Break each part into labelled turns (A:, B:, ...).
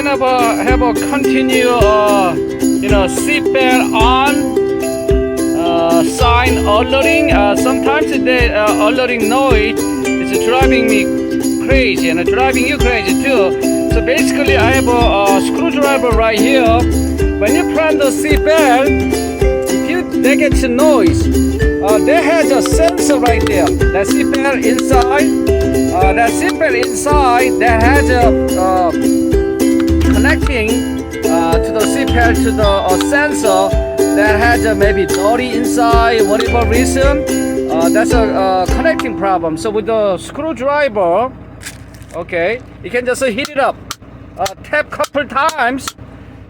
A: kind of have a continue seatbelt on sign alerting. Sometimes the alerting noise is driving me crazy and driving you crazy too. So basically I have a screwdriver right here. When you plant the seatbelt, they get the noise. They has a sensor right there. That seatbelt inside. That has a connecting to the seatbelt to the sensor that has maybe dirty inside, whatever reason. That's a connecting problem. So with the screwdriver, okay, you can just heat it up, tap couple times,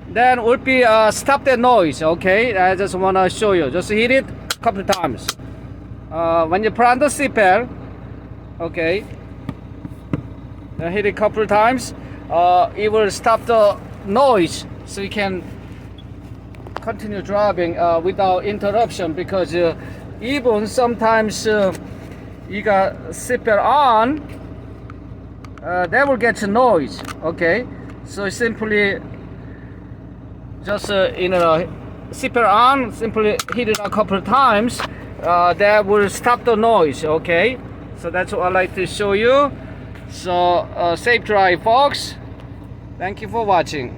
A: then would be stop that noise. Okay, I just wanna show you. Just hit it couple times. When you put on the seatbelt, okay, hit it couple times. It will stop the noise, so you can continue driving without interruption. Because even sometimes you got seatbelt on, that will get noise. Okay, so simply just seatbelt on, simply hit it a couple of times, that will stop the noise. Okay, so that's what I like to show you. So safe drive, folks. Thank you for watching.